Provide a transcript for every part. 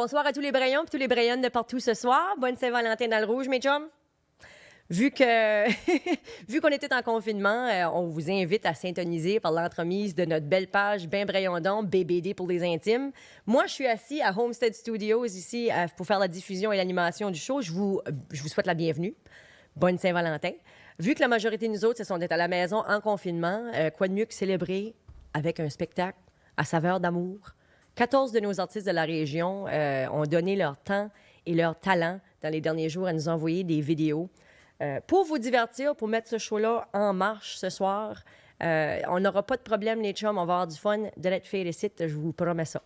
bonsoir à tous les Brayons et tous les Brayonnes de partout ce soir. Bonne Saint-Valentin dans le rouge, mes chums. Vu que vu qu'on était en confinement, on vous invite à syntoniser par l'entremise de notre belle page Ben Brayondon, BBD pour les intimes. Moi, je suis assis à Homestead Studios ici pour faire la diffusion et l'animation du show. Je vous souhaite la bienvenue. Bonne Saint-Valentin. Vu que la majorité de nous autres se sont à la maison en confinement, quoi de mieux que célébrer avec un spectacle à saveur d'amour? 14 de nos artistes de la région ont donné leur temps et leur talent dans les derniers jours à nous envoyer des vidéos. Pour vous divertir, pour mettre ce show-là en marche ce soir, on n'aura pas de problème, les chums. On va avoir du fun de l'être fait ici, je vous promets ça.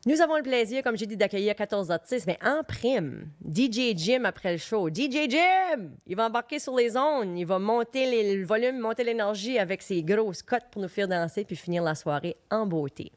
Nous avons le plaisir, comme j'ai dit, d'accueillir 14 artistes, mais en prime, DJ Jim après le show. DJ Jim! Il va embarquer sur les ondes, il va monter le volume, monter l'énergie avec ses grosses cotes pour nous faire danser puis finir la soirée en beauté.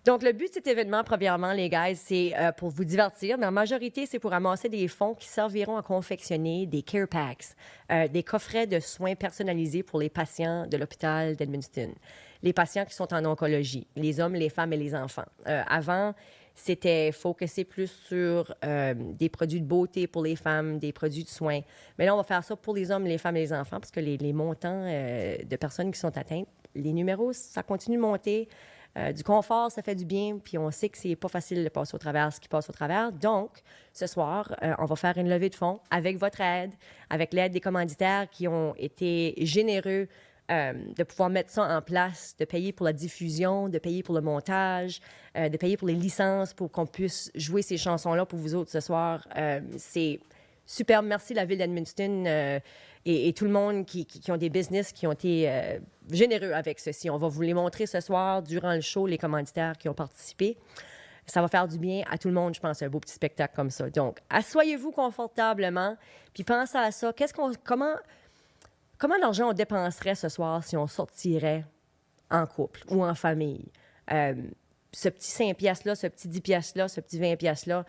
Donc, le but de cet événement, premièrement, les gars, c'est pour vous divertir, mais en majorité, c'est pour amasser des fonds qui serviront à confectionner des care packs, des coffrets de soins personnalisés pour les patients de l'hôpital d'Edmundston, les patients qui sont en oncologie, les hommes, les femmes et les enfants. Avant, c'était focusé plus sur des produits de beauté pour les femmes, des produits de soins. Mais là, on va faire ça pour les hommes, les femmes et les enfants, parce que les montants de personnes qui sont atteintes, les numéros, ça continue de monter. Du confort, ça fait du bien, puis on sait que c'est pas facile de passer au travers ce qui passe au travers. Donc, ce soir, on va faire une levée de fonds avec votre aide, avec l'aide des commanditaires qui ont été généreux de pouvoir mettre ça en place, de payer pour la diffusion, de payer pour le montage, de payer pour les licences pour qu'on puisse jouer ces chansons-là pour vous autres ce soir. C'est superbe. Merci la Ville d'Edmundston et tout le monde qui ont des business qui ont été généreux avec ceci. On va vous les montrer ce soir durant le show, les commanditaires qui ont participé. Ça va faire du bien à tout le monde, je pense, un beau petit spectacle comme ça. Donc, asseyez-vous confortablement, puis pensez à ça. Comment l'argent on dépenserait ce soir si on sortirait en couple ou en famille? Ce petit 5 piastres-là, ce petit 10 piastres-là, ce petit 20 piastres-là,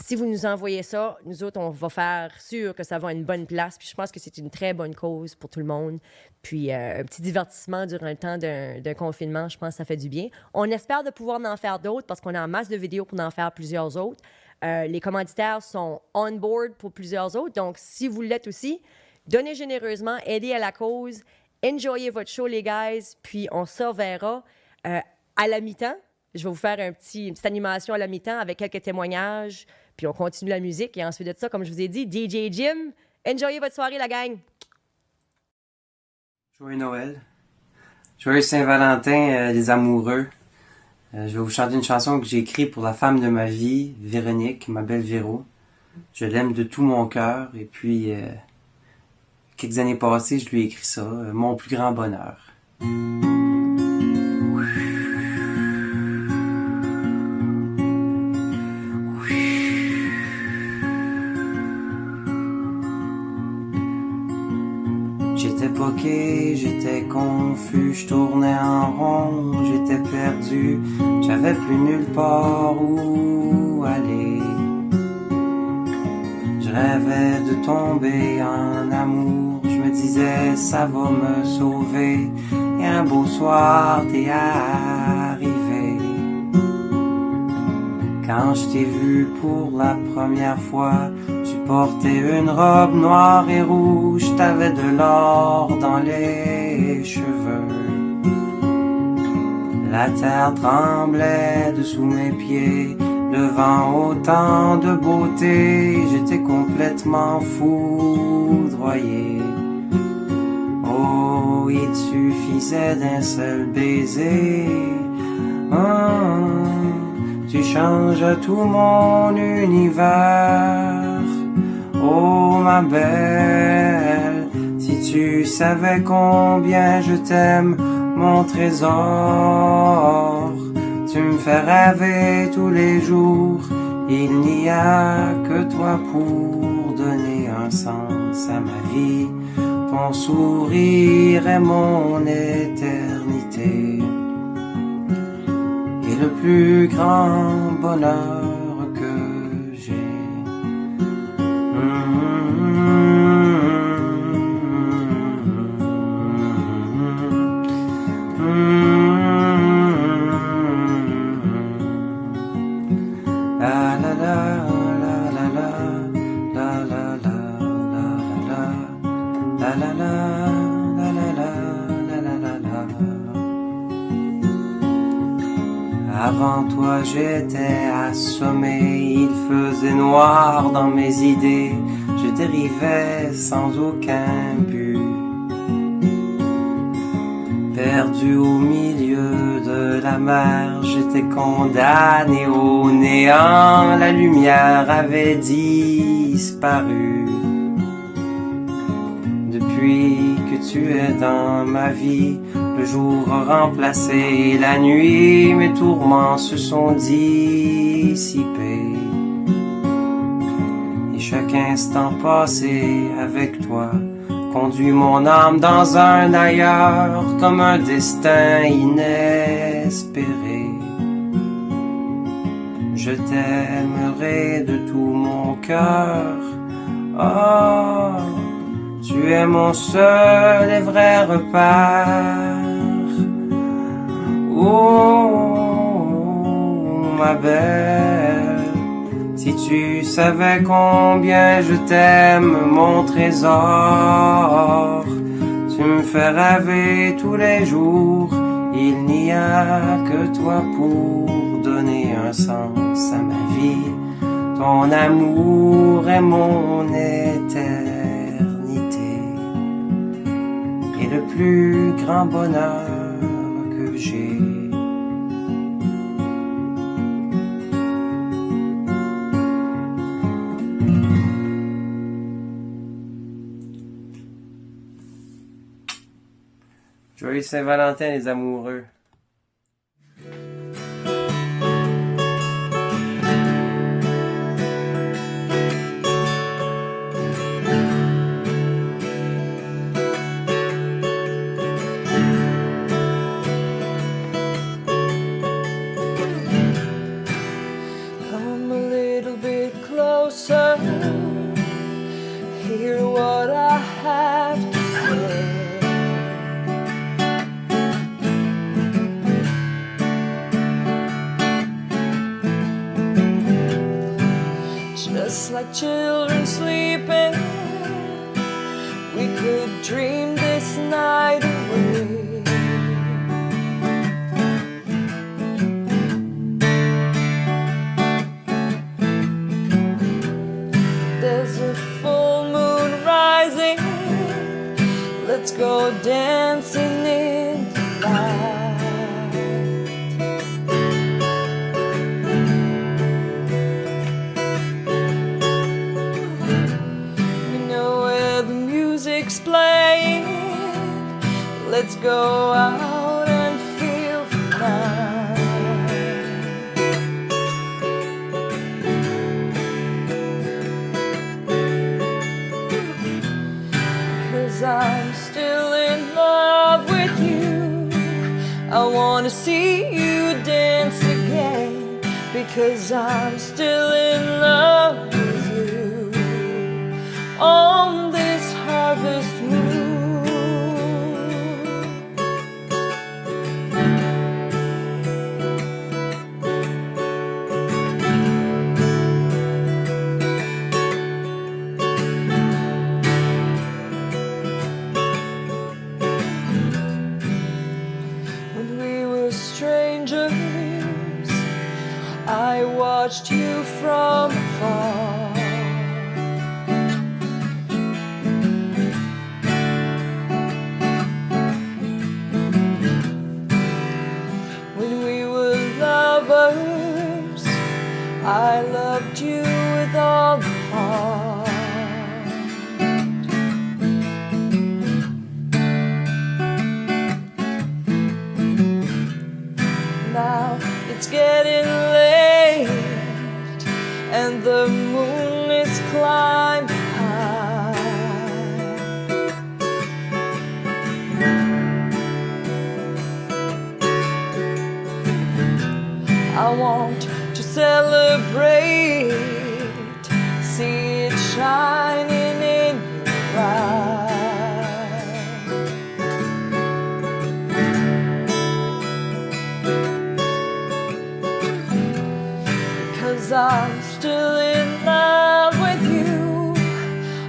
si vous nous envoyez ça, nous autres, on va faire sûr que ça va à une bonne place. Puis je pense que c'est une très bonne cause pour tout le monde. Puis un petit divertissement durant le temps d'un confinement, je pense que ça fait du bien. On espère de pouvoir en faire d'autres parce qu'on a en masse de vidéos pour en faire plusieurs autres. Les commanditaires sont on board pour plusieurs autres. Donc, si vous l'êtes aussi, donnez généreusement, aidez à la cause, enjoyez votre show, les guys. Puis on se reverra à la mi-temps. Je vais vous faire une petite animation à la mi-temps avec quelques témoignages. Puis on continue la musique. Et ensuite de ça, comme je vous ai dit, DJ Jim, enjoyez votre soirée, la gang! Joyeux Noël. Joyeux Saint-Valentin, les amoureux. Je vais vous chanter une chanson que j'ai écrite pour la femme de ma vie, Véronique, ma belle Véro. Je l'aime de tout mon cœur. Et puis, quelques années passées, je lui ai écrit ça, mon plus grand bonheur. J'étais poqué, j'étais confus, je tournais en rond, j'étais perdu, j'avais plus nulle part où aller. Je rêvais de tomber en amour, je me disais ça va me sauver, et un beau soir t'es arrivé. Quand je t'ai vu pour la première fois, tu portais une robe noire et rouge, t'avais de l'or dans les cheveux. La terre tremblait dessous mes pieds, devant autant de beauté, j'étais complètement foudroyé. Oh, il suffisait d'un seul baiser. Tu changes tout mon univers. Oh ma belle, si tu savais combien je t'aime, mon trésor. Tu me fais rêver tous les jours, il n'y a que toi pour donner un sens à ma vie. Ton sourire est mon éternité. Et le plus grand bonheur que j'ai. Sans toi j'étais assommé, il faisait noir dans mes idées, je dérivais sans aucun but. Perdu au milieu de la mer, j'étais condamné au néant, la lumière avait disparu. Depuis que tu es dans ma vie, le jour a remplacé la nuit, mes tourments se sont dissipés. Et chaque instant passé avec toi conduit mon âme dans un ailleurs, comme un destin inespéré. Je t'aimerai de tout mon cœur, oh, tu es mon seul et vrai repère. Oh, ma belle, si tu savais combien je t'aime, mon trésor, tu me fais rêver tous les jours, il n'y a que toi pour donner un sens à ma vie, ton amour est mon éternité, et le plus grand bonheur que j'ai. Joyeux Saint-Valentin, les amoureux. Come a little bit closer, hear what I have to say. Just like children sleeping, we could dream this night away. There's a full moon rising, let's go dancing in the light. Playing, let's go out and feel the night. 'Cause I'm still in love with you, I wanna see you dance again, because I'm still in love with you on this harvest moon. When we were strangers, I watched you from afar. I loved you with all the heart. Now it's getting late and the moon is climbing high. I want to celebrate, see it shining in your eyes. 'Cause I'm still in love with you,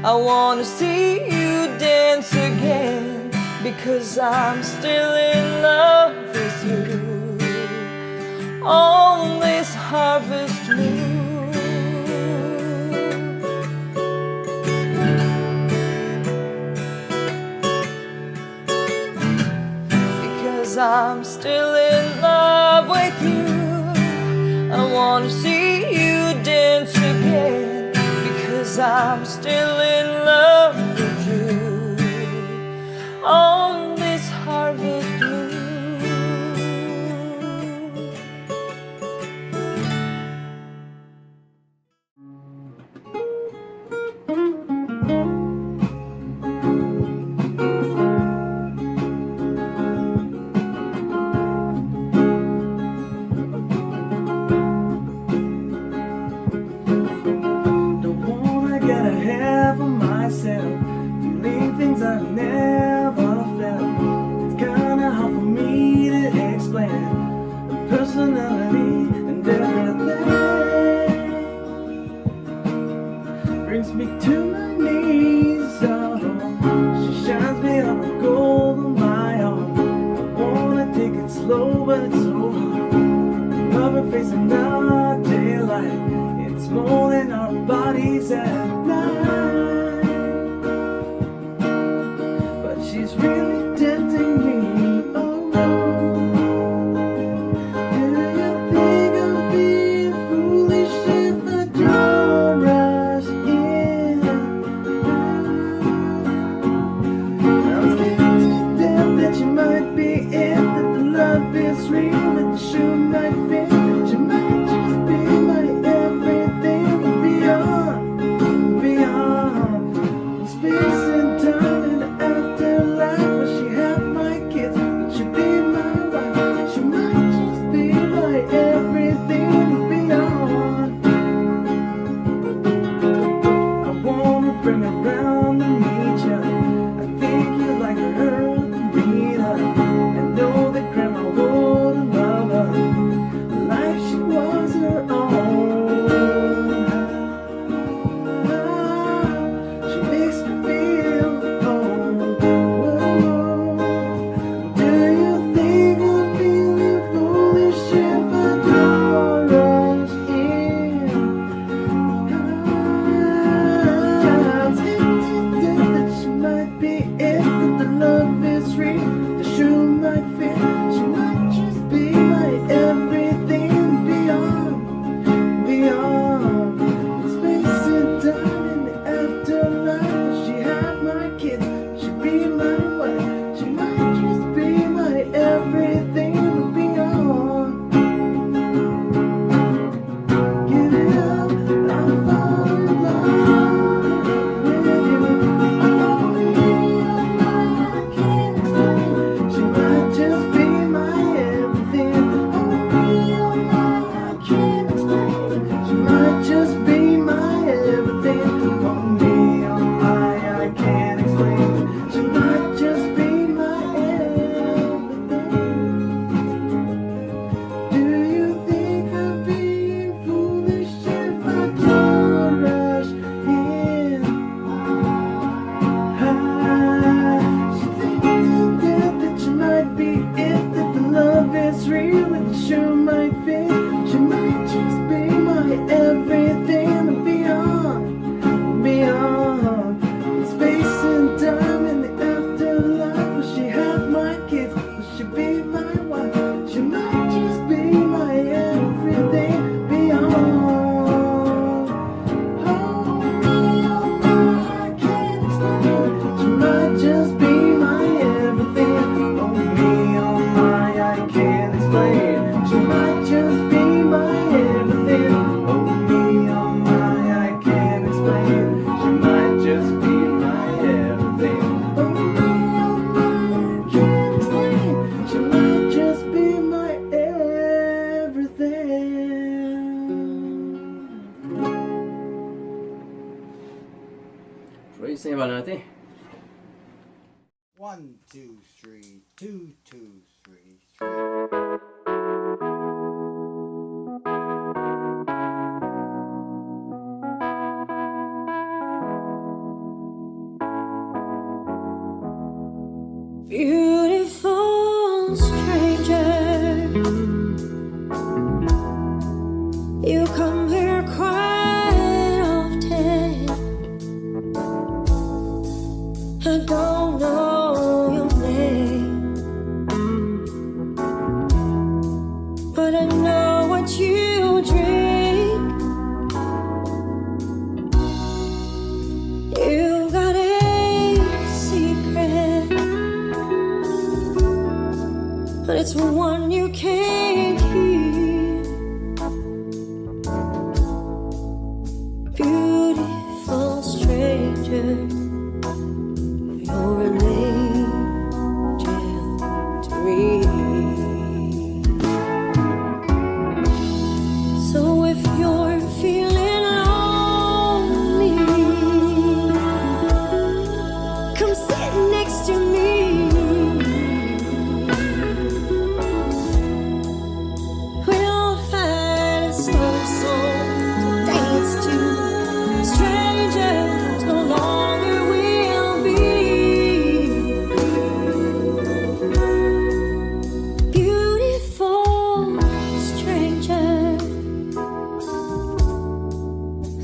I wanna see you dance again, because I'm still in love with you on this harvest moon. Because I'm still in love with you, I want to see you dance again. Because I'm still in love with you on this harvest moon. Don't wanna get ahead of myself, feeling things I've never felt. It's kinda hard for me to explain the personality and everything. Brings me to my knees, oh, she shines me up with gold on my arm. I wanna take it slow, but it's so hard. Love her face in our daylight. It's more than our bodies at night. But she's really tempting me. Oh no. Do you think I'm being foolish if I don't rush in? I'm scared to death that you might be it, that the love is real, that the shoe might fit. She might just be my everything beyond, beyond space and time and afterlife. Will she have my kids? Will she be my wife? She might just be my everything beyond. I wanna bring her round to meet ya. I think you like her to meet her. I know that grandma would love her like she was her own. She makes me feel home. Do you think I'm feeling foolish if I don't rush in? I'm scared to death that she might be it, that the love is real, the shoe might fit. She might just be my everything beyond, beyond space and time and the afterlife. Will she have my kids? Will she be my wife? She might just be my everything beyond. Give it up, I'll fall in love with you. I can't explain. She might just be my everything. I can't explain. She might just be my everything. Oh me, oh my, I can't explain. She might just be my everything. Do you think I'm being foolish if I don't rush in? She thinks to death that she might be it, that the love is real, that the shoe might fit. She might just be my everything beyond, beyond space and time and the afterlife. Will she have my kids? Will she be my wife? She might just be my everything beyond. Oh me, oh my, I can't explain. She might just be my everything. Oh me, oh my, I can't explain. She might just be my everything. Oh me, oh my, I can't explain. She might just be my everything. Oh me, oh my, I can't explain. She might just be my everything. Joyeux Saint-Valentin. 1, 2, 3, 2, 2, 3, 3. Beautiful stranger, it's one you can't keep. Beautiful stranger, you're an angel to me. So if you're feeling lonely, come sit next to me. We'll find a slow song to dance to. Strangers no longer will be. Beautiful stranger,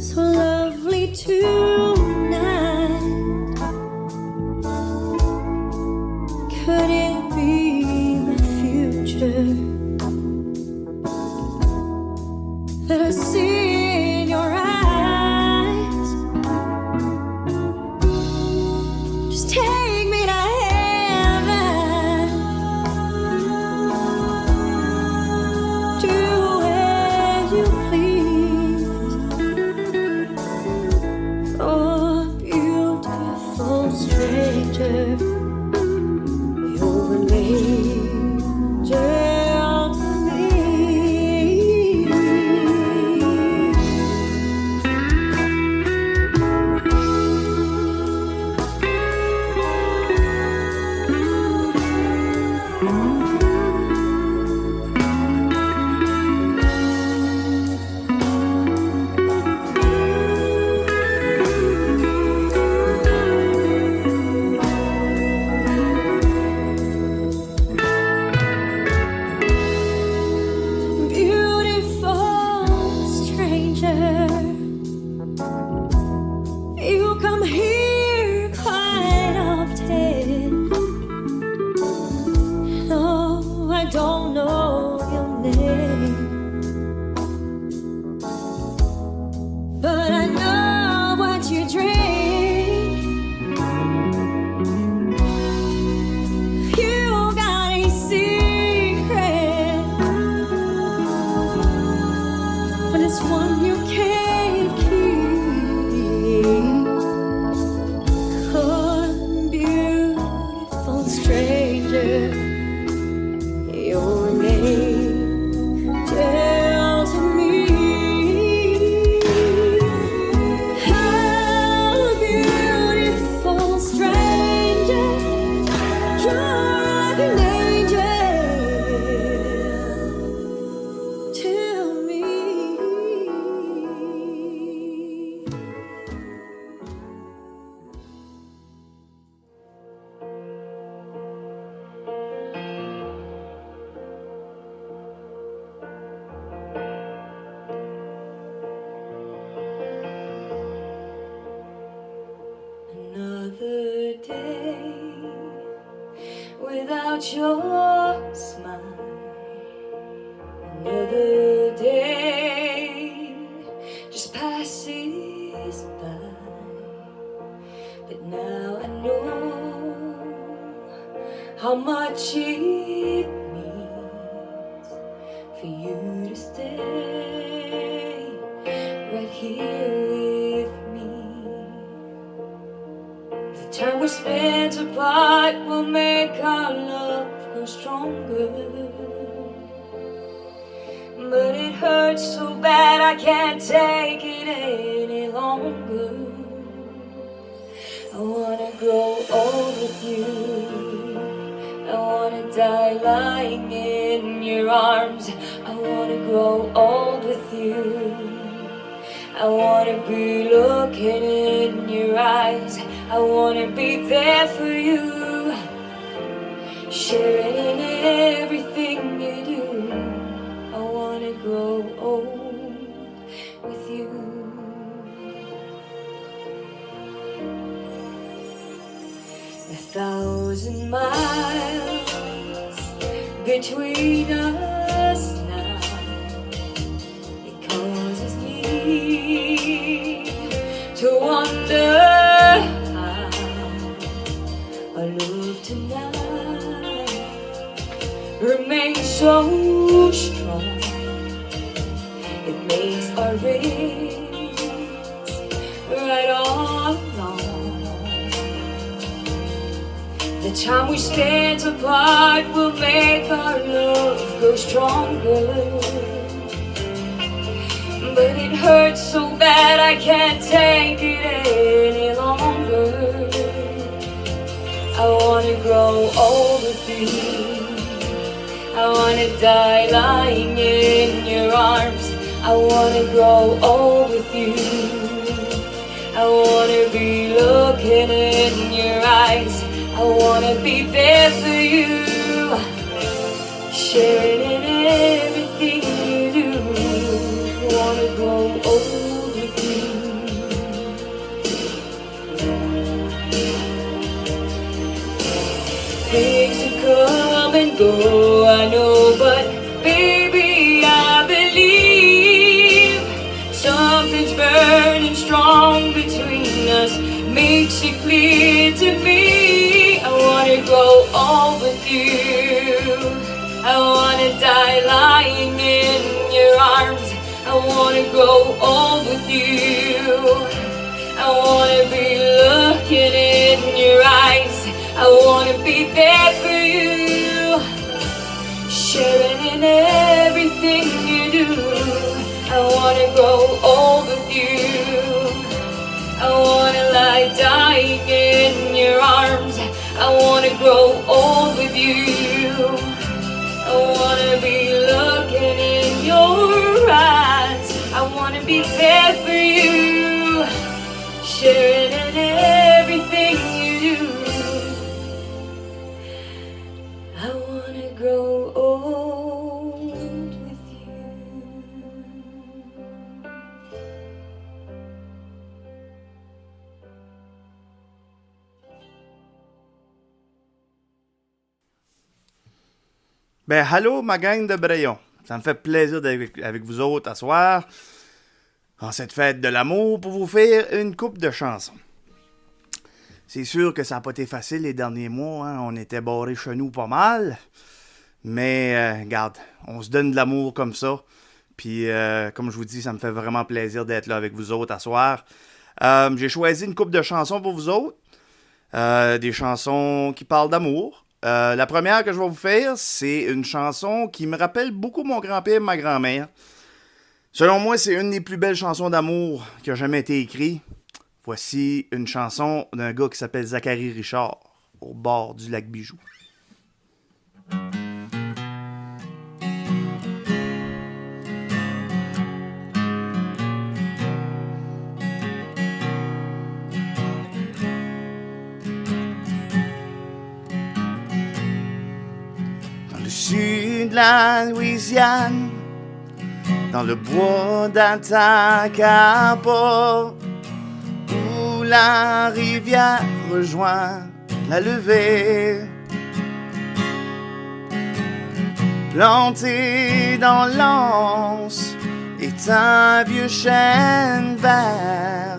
so lovely tonight. Could it be my future that I see in your eyes? Just take me to heaven. Do as you please. Oh, beautiful stranger, you're an angel to me. Beautiful stranger, you come here quite often. No, I don't know your name, but I know what you drink. You got a secret, but it's one you can't keep. Oh, beautiful stranger, you're an angel to me. Oh, beautiful stranger, you're an angel to me. Another day without your smile. Another day just passes by. But now I know how much it means for you to stay right here with me. The time we spent apart will make our love grow stronger. But it hurts so bad I can't take it any longer. I wanna grow old with you. I wanna die lying in your arms. I wanna grow old with you. I wanna be looking in your eyes. I wanna be there for you, sharing in everything you do. I wanna grow old with you. 1,000 miles between us now. It causes me to wonder how our love tonight remain so strong. It makes our race right on along. The time we spent apart will make our love grow stronger. But it hurts so bad I can't take it any longer. I wanna grow old with you. I wanna die lying in your arms. I wanna grow old with you. I wanna be looking in your eyes. I wanna be there for you, sharing in everything you do. I wanna grow old with you. Things will come and go, I know, but baby, I believe something's burning strong between us. Makes it clear to me. I wanna grow old with you. I wanna die lying in your arms. I wanna grow old with you. I wanna be looking in your eyes. I wanna be there for you, sharing in everything you do. I wanna grow old with you. I wanna lie dying in your arms. I wanna grow old with you. I wanna be looking in your eyes. I wanna be there for you, sharing in everything you do. I wanna grow old with you. Ben, allô, ma gang de Braillon. Ça me fait plaisir d'être avec vous autres à soir, en cette fête de l'amour, pour vous faire une coupe de chansons. C'est sûr que ça n'a pas été facile les derniers mois, hein. On était barrés chez nous pas mal. Mais, regarde, on se donne de l'amour comme ça. Puis, comme je vous dis, ça me fait vraiment plaisir d'être là avec vous autres à soir. J'ai choisi une coupe de chansons pour vous autres. Des chansons qui parlent d'amour. La première que je vais vous faire, c'est une chanson qui me rappelle beaucoup mon grand-père et ma grand-mère. Selon moi, c'est une des plus belles chansons d'amour qui a jamais été écrite. Voici une chanson d'un gars qui s'appelle Zachary Richard, au bord du lac Bijou. Dans le sud de la Louisiane, dans le bois d'Atacama, où la rivière rejoint la levée, planté dans l'anse est un vieux chêne vert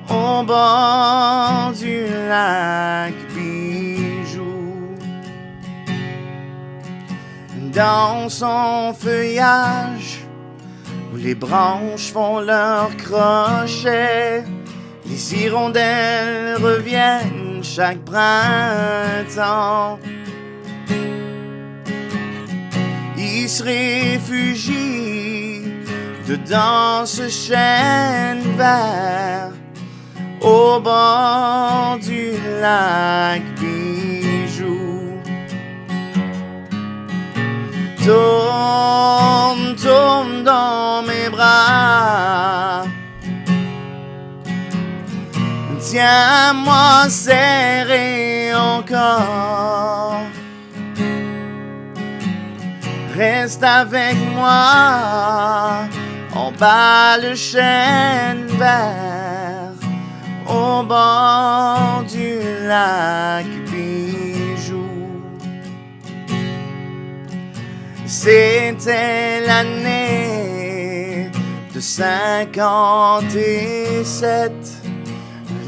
au bord du lac Bijou. Dans son feuillage, où les branches font leur crochet, les hirondelles reviennent chaque printemps. Ils se réfugient dedans ce chêne vert au bord du lac Bijou. Tourne, tourne dans mes bras, tiens-moi serré encore. Reste avec moi, on bat le chêne vert au bord du lac Bijou. C'était l'année de 57,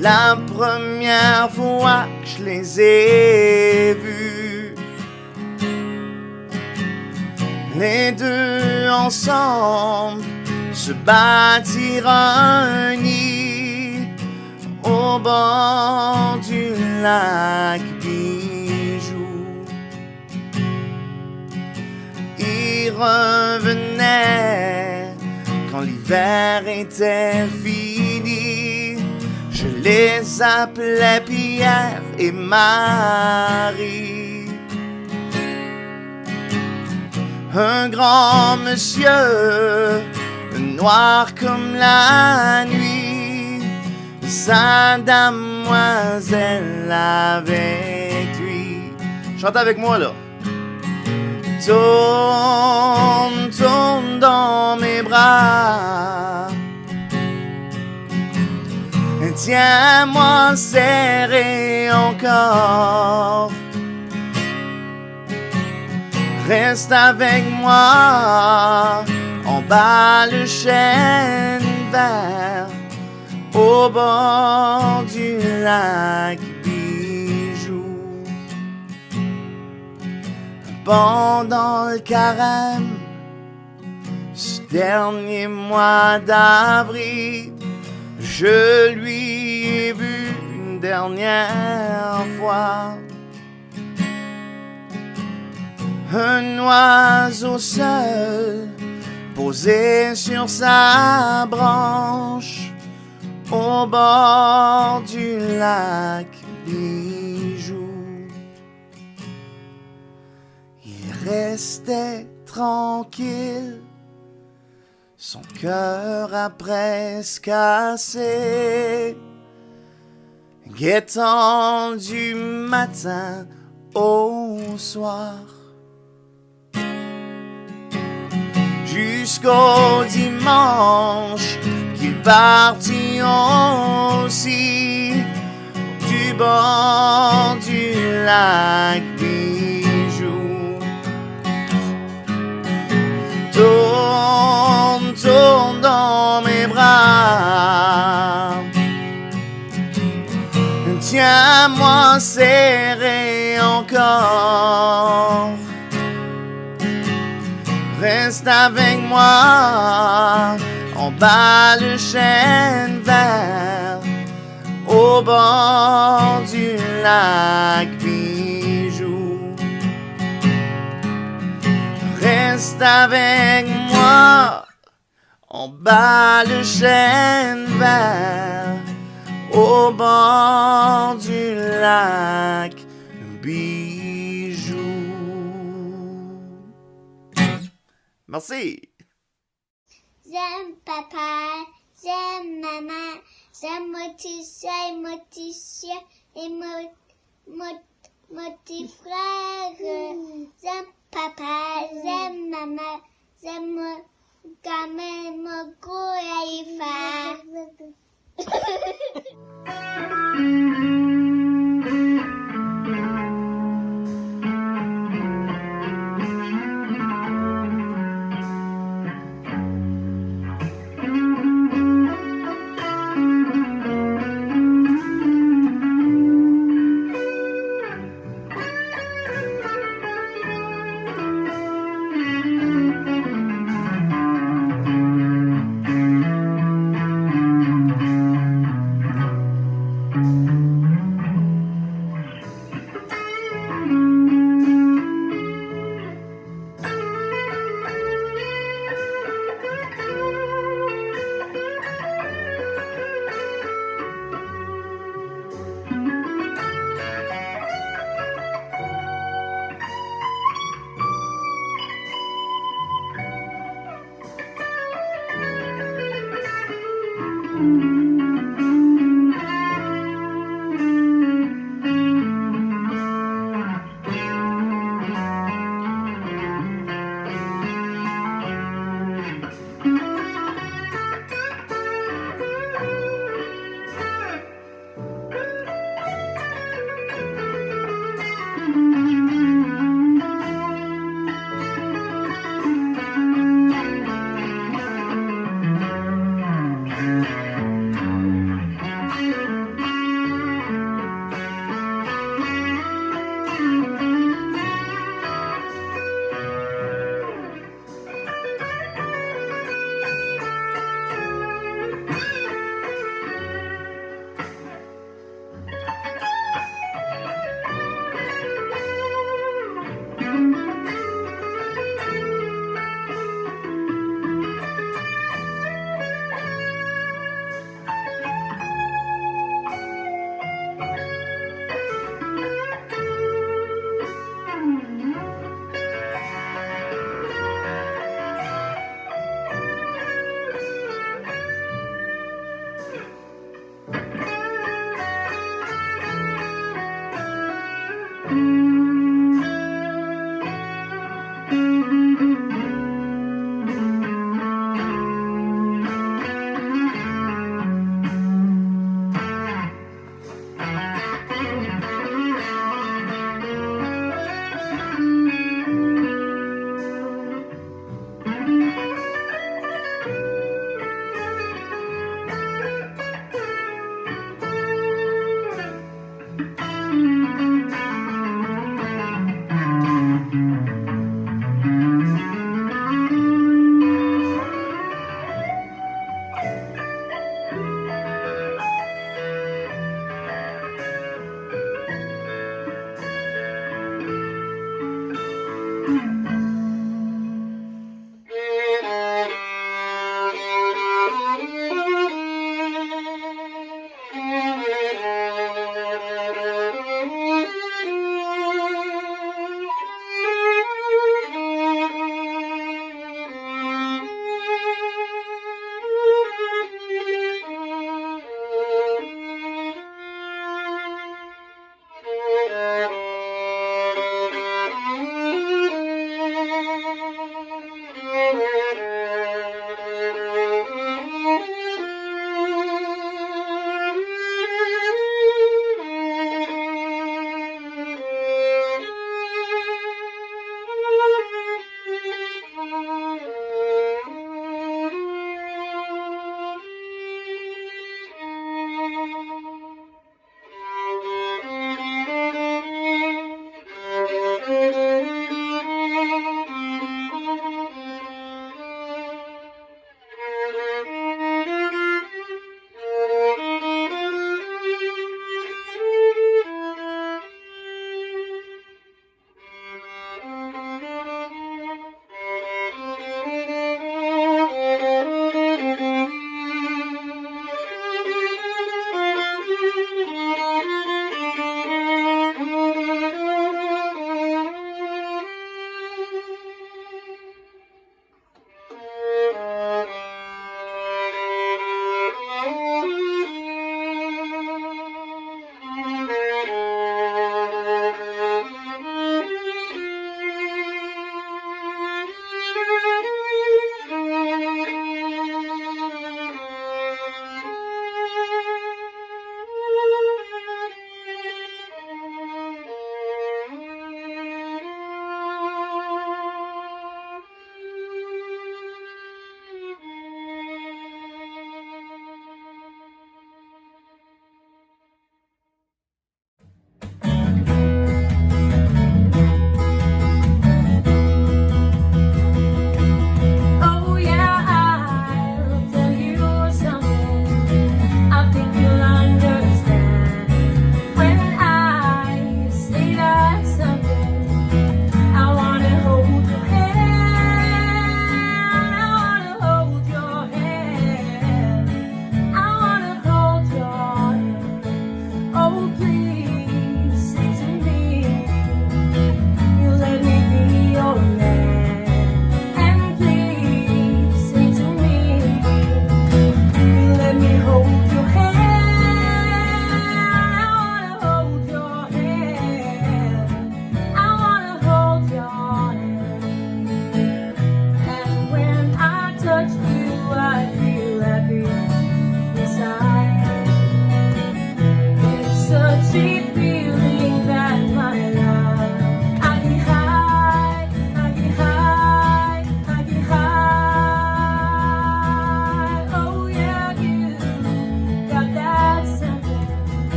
la première fois que je les ai vus. les deux ensemble se bâtir un nid au bord du lac Bijou. Ils revenaient quand l'hiver était fini. Je les appelais Pierre et Marie. Un grand monsieur, noir comme la nuit, sa damoiselle avec lui. Chante avec moi là. Tourne, tourne dans mes bras. Tiens-moi serré encore. Reste avec moi, en bas le chêne vert, au bord du lac Bijou. Pendant le carême, ce dernier mois d'avril, je lui ai vu une dernière fois. Un oiseau seul, posé sur sa branche, au bord du lac Bijou. Il restait tranquille, son cœur a presque cassé, guettant du matin au soir. Jusqu'au dimanche qu'il partit aussi du bord du lac Bijou. Tourne, tourne dans mes bras. Tiens-moi serré encore. Reste avec moi, en bas le chêne vert, au bord du lac Bijou. Reste avec moi, en bas le chêne vert, au bord du lac Bijou. Merci. J'aime papa, j'aime maman, j'aime mon petit chat, mon petit chien et mon petit frère. J'aime papa, j'aime maman, j'aime mon gamin, mon gros éléphant.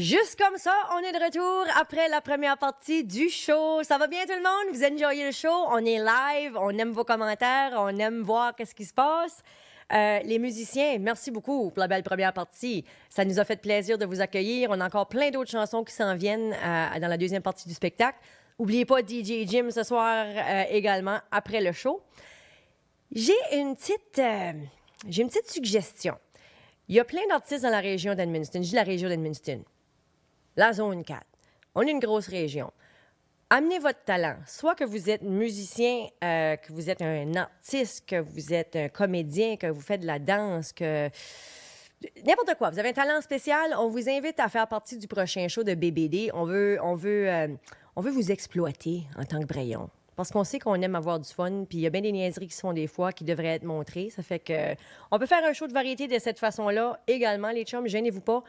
Juste comme ça, on est de retour après la première partie du show. Ça va bien tout le monde? Vous enjoyez le show? On est live, on aime vos commentaires, on aime voir qu'est-ce qui se passe. Les musiciens, merci beaucoup pour la belle première partie. Ça nous a fait plaisir de vous accueillir. On a encore plein d'autres chansons qui s'en viennent dans la deuxième partie du spectacle. N'oubliez pas DJ Jim ce soir également après le show. J'ai une petite suggestion. Il y a plein d'artistes dans la région d'Edmundston. Je dis la région d'Edmundston. La zone 4. On est une grosse région. Amenez votre talent. Soit que vous êtes musicien, que vous êtes un artiste, que vous êtes un comédien, que vous faites de la danse, que... N'importe quoi. Vous avez un talent spécial. On vous invite à faire partie du prochain show de BBD. On veut vous exploiter en tant que Braillon. Parce qu'on sait qu'on aime avoir du fun, puis il y a bien des niaiseries qui se font des fois qui devraient être montrées. Ça fait que on peut faire un show de variété de cette façon-là également, les chums. Gênez-vous pas.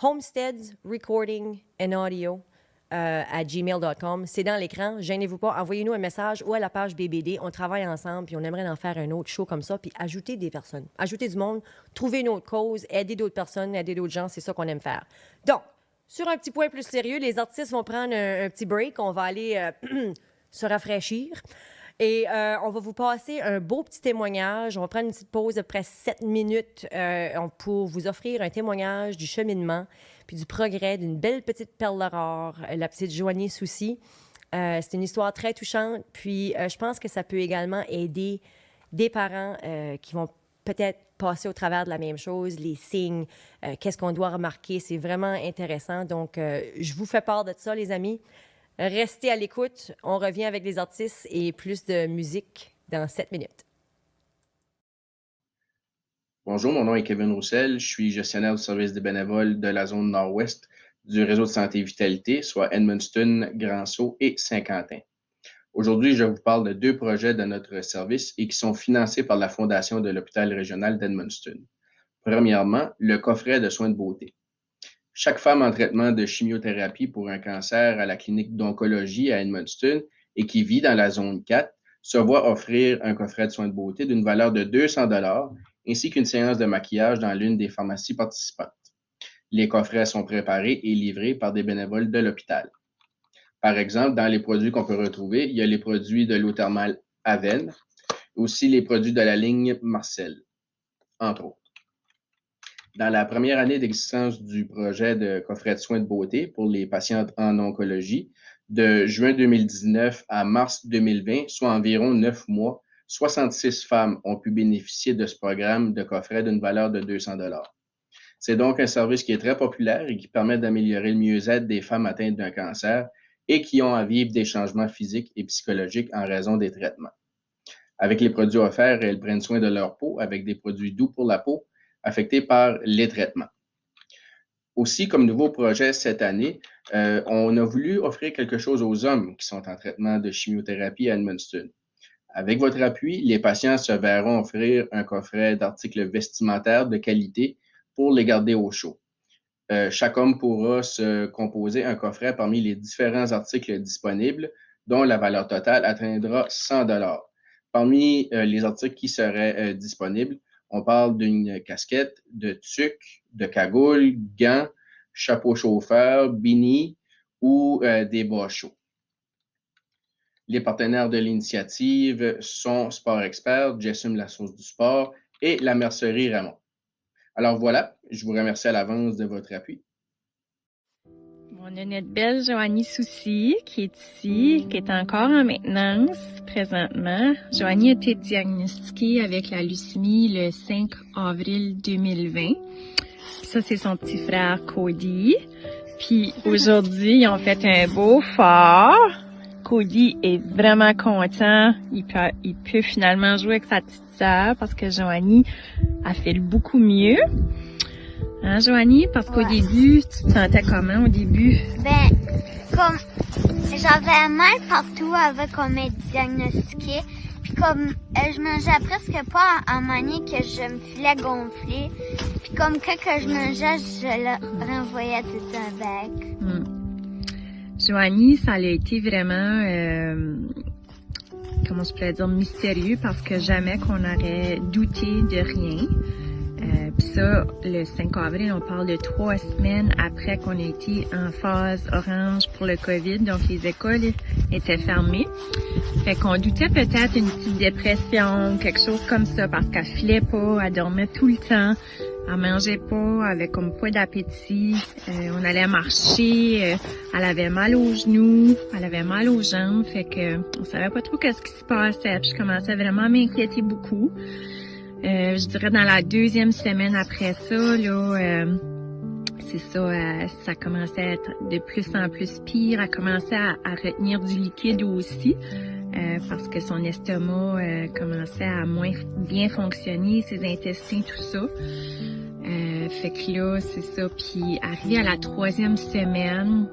Homesteads Recording and Audio à gmail.com. C'est dans l'écran. Gênez-vous pas. Envoyez-nous un message ou à la page BBD. On travaille ensemble, puis on aimerait en faire un autre show comme ça, puis ajouter des personnes. Ajouter du monde, trouver une autre cause, aider d'autres personnes, aider d'autres gens. C'est ça qu'on aime faire. Donc, sur un petit point plus sérieux, les artistes vont prendre un petit break. On va aller... se rafraîchir. Et on va vous passer un beau petit témoignage. On va prendre une petite pause de près 7 minutes pour vous offrir un témoignage du cheminement puis du progrès d'une belle petite perle rare, la petite Joanie Soucy. C'est une histoire très touchante. Puis je pense que ça peut également aider des parents qui vont peut-être passer au travers de la même chose, les signes, qu'est-ce qu'on doit remarquer. C'est vraiment intéressant. Donc, je vous fais part de ça, les amis. Restez à l'écoute. On revient avec les artistes et plus de musique dans 7 minutes. Bonjour, mon nom est Kevin Roussel. Je suis gestionnaire du service des bénévoles de la zone nord-ouest du réseau de santé vitalité, soit Edmundston, Grand-Sault et Saint-Quentin. Aujourd'hui, je vous parle de 2 projets de notre service et qui sont financés par la Fondation de l'hôpital régional d'Edmundston. Premièrement, le coffret de soins de beauté. Chaque femme en traitement de chimiothérapie pour un cancer à la clinique d'oncologie à Edmundston et qui vit dans la zone 4 se voit offrir un coffret de soins de beauté d'une valeur de 200 $ ainsi qu'une séance de maquillage dans l'une des pharmacies participantes. Les coffrets sont préparés et livrés par des bénévoles de l'hôpital. Par exemple, dans les produits qu'on peut retrouver, il y a les produits de l'eau thermale Aven, aussi les produits de la ligne Marcel, entre autres. Dans la première année d'existence du projet de coffret de soins de beauté pour les patientes en oncologie, de juin 2019 à mars 2020, soit environ 9 mois, 66 femmes ont pu bénéficier de ce programme de coffret d'une valeur de 200 $. C'est donc un service qui est très populaire et qui permet d'améliorer le mieux-être des femmes atteintes d'un cancer et qui ont à vivre des changements physiques et psychologiques en raison des traitements. Avec les produits offerts, elles prennent soin de leur peau avec des produits doux pour la peau, affectés par les traitements. Aussi, comme nouveau projet cette année, on a voulu offrir quelque chose aux hommes qui sont en traitement de chimiothérapie à Edmundston. Avec votre appui, les patients se verront offrir un coffret d'articles vestimentaires de qualité pour les garder au chaud. Chaque homme pourra se composer un coffret parmi les différents articles disponibles, dont la valeur totale atteindra 100 $. Parmi les articles qui seraient disponibles, on parle d'une casquette, de tuque, de cagoule, gants, chapeau chauffeur, beanie ou des bas chauds. Les partenaires de l'initiative sont Sport Expert, J'assume la sauce du sport et la mercerie Ramon. Alors voilà, je vous remercie à l'avance de votre appui. On a notre belle Joanie Soucy qui est ici, qui est encore en maintenance présentement. Joanie a été diagnostiquée avec la leucémie le 5 avril 2020. Ça, c'est son petit frère Cody. Puis aujourd'hui, ils ont fait un beau fort. Cody est vraiment content. Il peut finalement jouer avec sa petite sœur parce que Joanie a fait beaucoup mieux. Hein, Joanie? Parce qu'au début, tu te sentais comment au début? Ben, comme j'avais mal partout avant qu'on m'ait diagnostiqué. Puis comme je mangeais presque pas à un moment donné que je me filais gonfler. Puis comme quand je mangeais, je le renvoyais tout avec. Joanie, ça a été vraiment, comment je pourrais dire, mystérieux parce que jamais qu'on aurait douté de rien. Puis ça, le 5 avril, on parle de 3 semaines après qu'on a été en phase orange pour le COVID. Donc, les écoles étaient fermées. Fait qu'on doutait peut-être une petite dépression, quelque chose comme ça, parce qu'elle filait pas, elle dormait tout le temps, elle mangeait pas, elle avait comme pas d'appétit. On allait marcher, elle avait mal aux genoux, elle avait mal aux jambes. Fait que on savait pas trop qu'est-ce qui se passait. Puis je commençais vraiment à m'inquiéter beaucoup. Je dirais dans la 2e semaine après ça, là, c'est ça, ça commençait à être de plus en plus pire. Elle commençait à retenir du liquide aussi, parce que son estomac commençait à moins bien fonctionner, ses intestins, tout ça. Fait que là, c'est ça. Puis arrivé à la 3e semaine,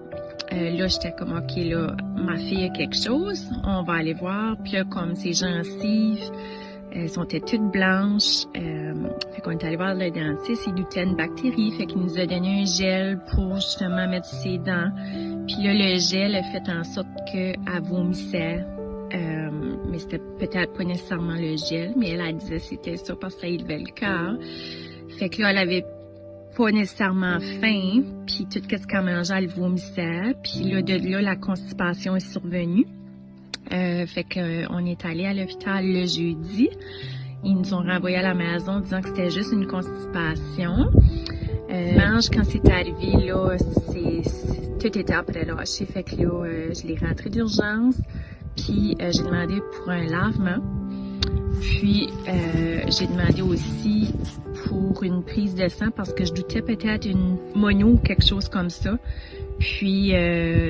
là, j'étais comme, OK, là, ma fille a quelque chose, on va aller voir. Puis là, comme ses gencives, elles sont toutes blanches. Fait qu'on est allé voir le dentiste, il doutait une bactérie. Fait qu'il nous a donné un gel pour justement mettre ses dents. Puis là, le gel a fait en sorte qu'elle vomissait. Mais c'était peut-être pas nécessairement le gel, mais elle disait que c'était ça parce que ça élevait le cœur. Fait que là, elle avait pas nécessairement faim. Puis tout ce qu'elle mangeait, elle vomissait. Puis là, de là, la constipation est survenue. Fait que on est allé à l'hôpital le jeudi. Ils nous ont renvoyé à la maison disant que c'était juste une constipation. Dimanche, quand c'est arrivé, là, tout était après lâché. Fait que là, je l'ai rentré d'urgence. Puis j'ai demandé pour un lavement. Puis j'ai demandé aussi pour une prise de sang parce que je doutais peut-être une mono ou quelque chose comme ça. Puis,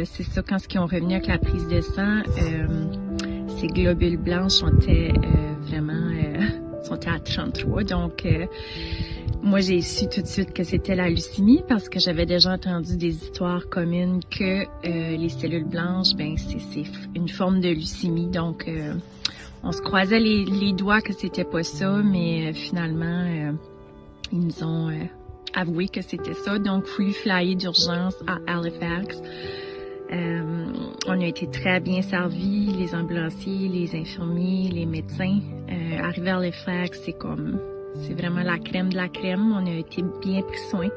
c'est ça, quand ils ont revenu avec la prise de sang, ces globules blancs sont à 33. Donc, moi, j'ai su tout de suite que c'était la leucémie parce que j'avais déjà entendu des histoires communes que les cellules blanches, ben c'est une forme de leucémie. Donc, on se croisait les doigts que c'était pas ça, mais finalement, ils nous ont avoué que c'était ça. Donc, voulu flyer d'urgence à Halifax. On a été très bien servis, les ambulanciers, les infirmiers, les médecins. Arrivé à Halifax, c'est vraiment la crème de la crème. On a été bien pris soin.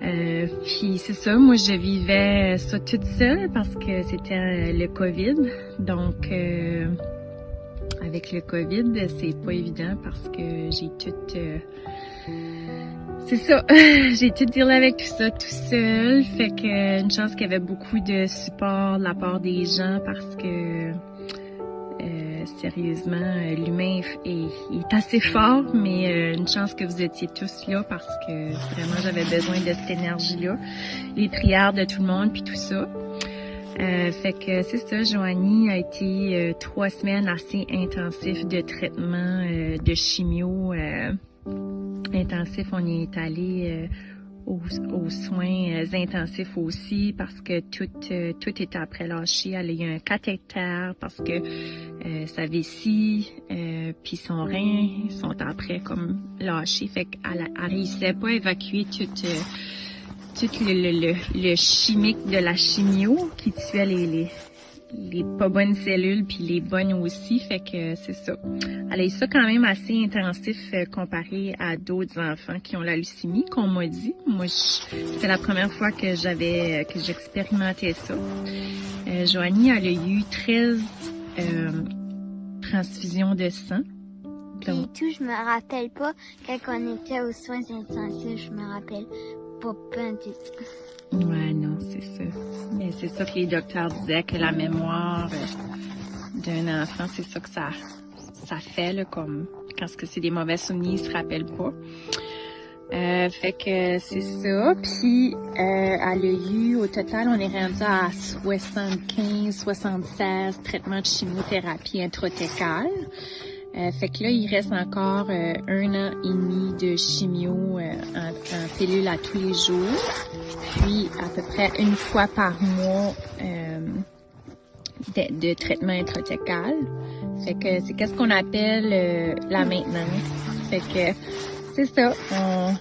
Puis c'est ça, moi je vivais ça toute seule parce que c'était le COVID. Donc, avec le COVID, c'est pas évident parce que j'ai tout... c'est ça, j'ai tout dealé avec tout ça tout seul. Fait que une chance qu'il y avait beaucoup de support de la part des gens parce que sérieusement, l'humain est assez fort, mais une chance que vous étiez tous là parce que vraiment j'avais besoin de cette énergie-là. Les prières de tout le monde puis tout ça. Fait que c'est ça, Joanie a été 3 semaines assez intensifs de traitement de chimio intensif. On y est allé aux soins intensifs aussi parce que tout était après lâché. Elle a eu un cathéter parce que sa vessie puis son rein sont après comme lâchés. Fait qu'elle réussissait pas à évacuer tout le chimique de la chimio qui tuait les pas bonnes cellules puis les bonnes aussi. Fait que c'est ça. Elle a eu ça quand même assez intensif comparé à d'autres enfants qui ont la leucémie, qu'on m'a dit. Moi, c'était la première fois que j'expérimentais ça. Joanie, elle a eu 13 transfusions de sang. Puis tout, je me rappelle pas quand on était aux soins intensifs, je me rappelle pas du tout. Ouais, non, c'est ça. Mais c'est ça que les docteurs disaient, que la mémoire d'un enfant, c'est ça que ça fait, là, comme quand c'est des mauvais souvenirs, ils se rappellent pas. Fait que c'est ça. Puis, elle a eu, au total, on est rendu à 75, 76 traitements de chimiothérapie intrathécale. Fait que là, il reste encore 1 an et demi de chimio en pilule à tous les jours. Puis, à peu près 1 fois par mois de traitement intrathécal. Fait que c'est qu'est-ce qu'on appelle la maintenance. Fait que c'est ça,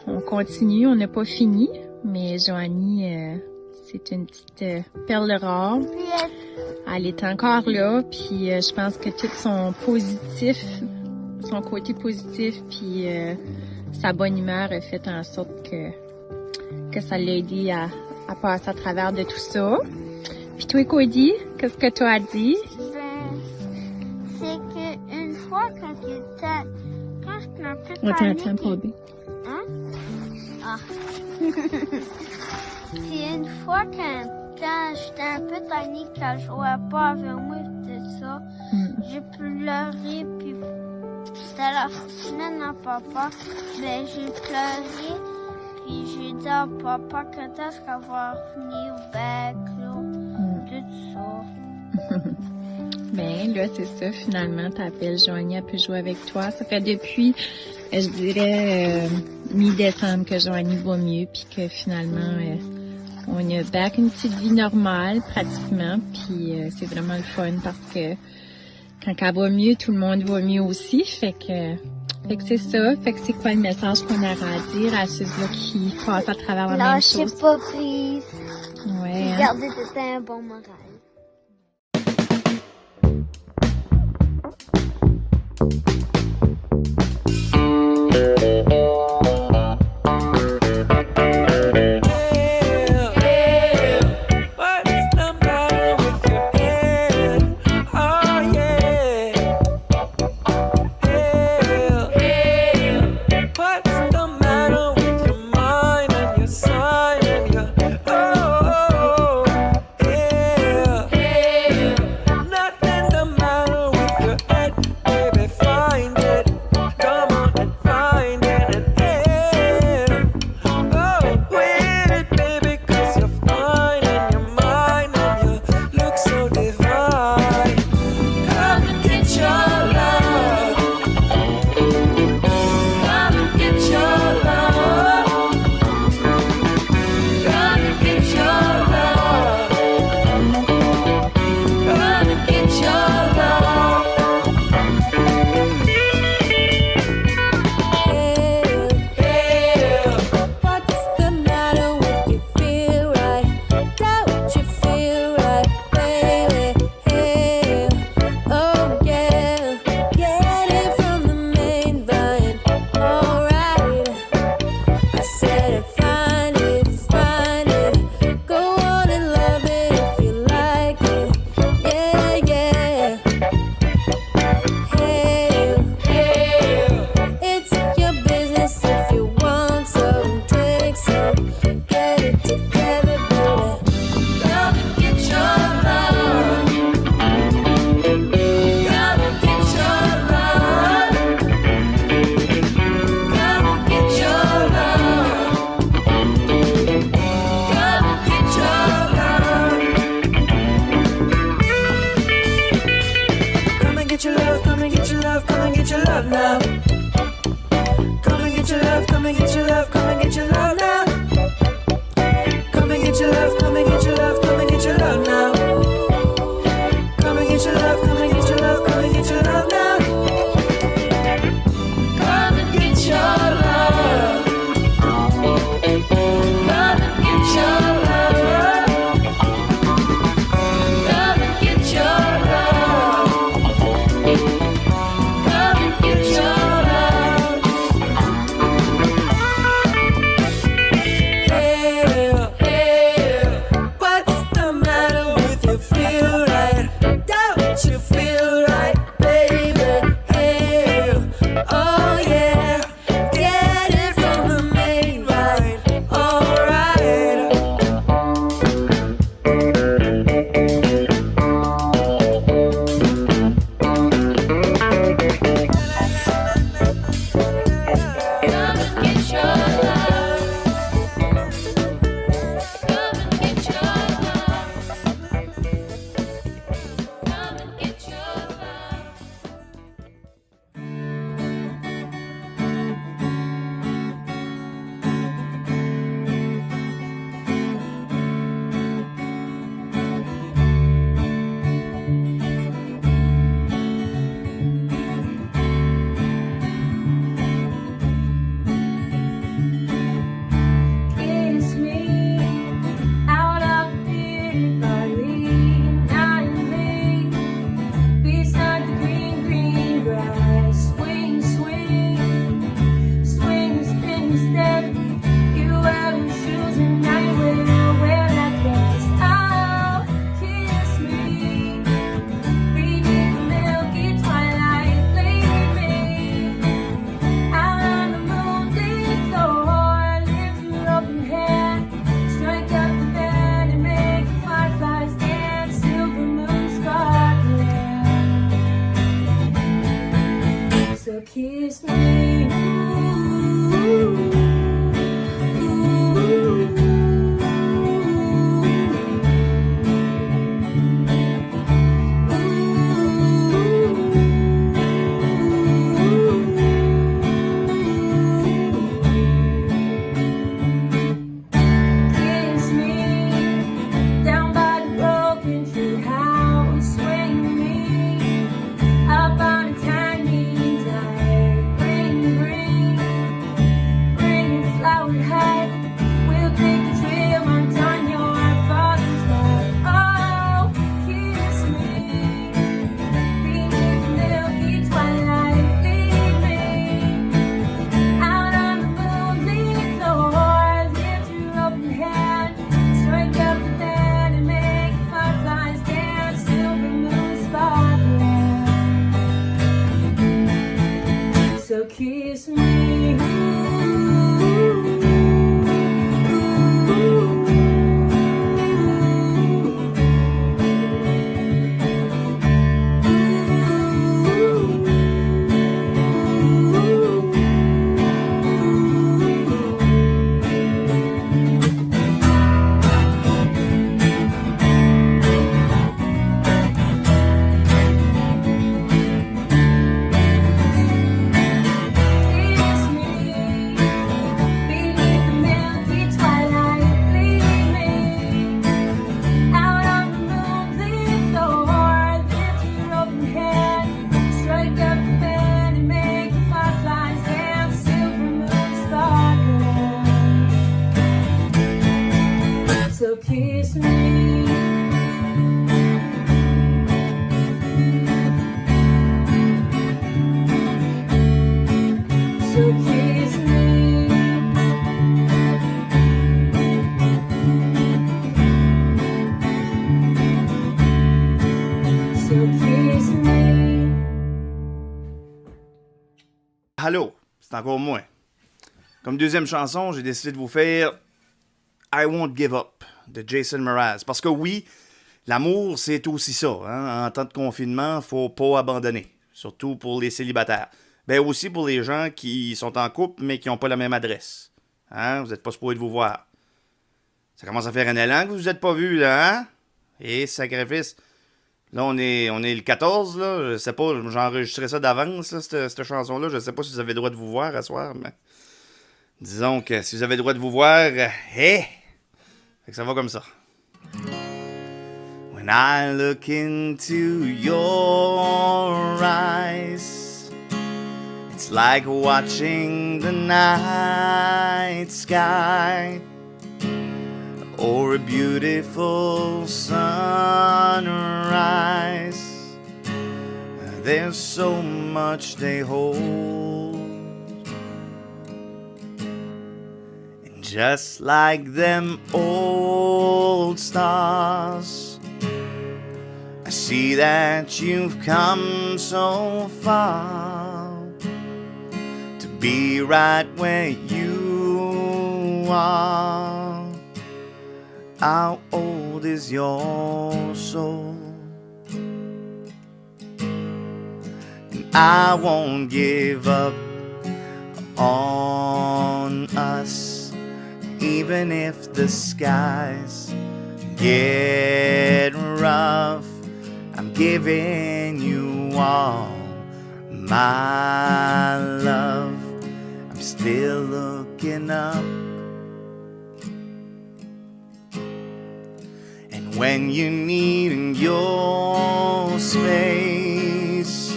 on continue, on n'a pas fini. Mais Joanie, c'est une petite perle rare. Elle est encore là, puis je pense que tout son côté positif, puis sa bonne humeur a fait en sorte que ça l'a aidé à passer à travers de tout ça. Puis toi, Cody, qu'est-ce que tu as dit? C'est qu'une fois quand j'étais un peu Attends, pas bien. Hein? Ah. Puis une fois quand j'étais un peu tannée, quand je jouais pas avec moi et tout ça, j'ai pleuré, puis c'était la semaine à papa, ben j'ai pleuré, puis j'ai dit à papa quand est-ce qu'elle va revenir au bec, là, tout ça. Ben là, c'est ça, finalement, ta belle Joanie a pu jouer avec toi. Ça fait depuis, je dirais, mi-décembre que Joanie va mieux, puis que finalement, on a back une petite vie normale, pratiquement, puis c'est vraiment le fun parce que quand elle va mieux, tout le monde va mieux aussi, fait que c'est ça. Fait que c'est quoi le message qu'on a à dire à ceux-là qui passent à travers la même chose? Lâchez pas prise. Ouais, hein? Gardez tout un bon moral. kiss me. So kiss me. So kiss me. So kiss me. Allô, c'est encore moi. Comme deuxième chanson, j'ai décidé de vous faire I Won't Give Up de Jason Mraz. Parce que oui, l'amour, c'est aussi ça. Hein? En temps de confinement, faut pas abandonner. Surtout pour les célibataires. Ben aussi pour les gens qui sont en couple, mais qui n'ont pas la même adresse. Hein? Vous n'êtes pas supposé de vous voir. Ça commence à faire un élan que vous vous êtes pas vus, là, hein? Et sacrifice. Là, on est le 14, là. Je sais pas, j'enregistrais ça d'avance, là, cette chanson-là. Je sais pas si vous avez le droit de vous voir à soir, mais... Disons que si vous avez le droit de vous voir, fait que ça va comme ça. When I look into your eyes, it's like watching the night sky or a beautiful sunrise. There's so much they hold. Just like them old stars, I see that you've come so far to be right where you are. How old is your soul? And I won't give up on us. Even if the skies get rough, I'm giving you all my love. I'm still looking up. And when you need your space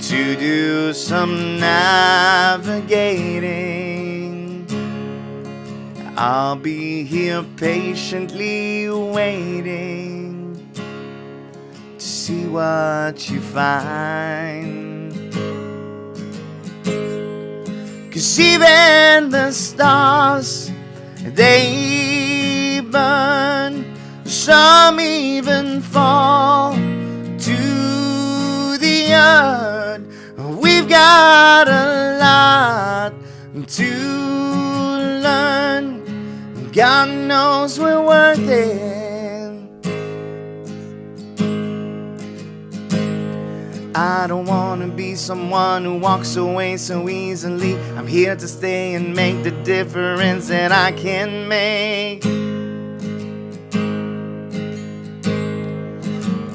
to do some navigating, I'll be here patiently waiting to see what you find. 'Cause even the stars, they burn. Some even fall to the earth. We've got a lot to learn. God knows we're worth it. I don't wanna be someone who walks away so easily. I'm here to stay and make the difference that I can make.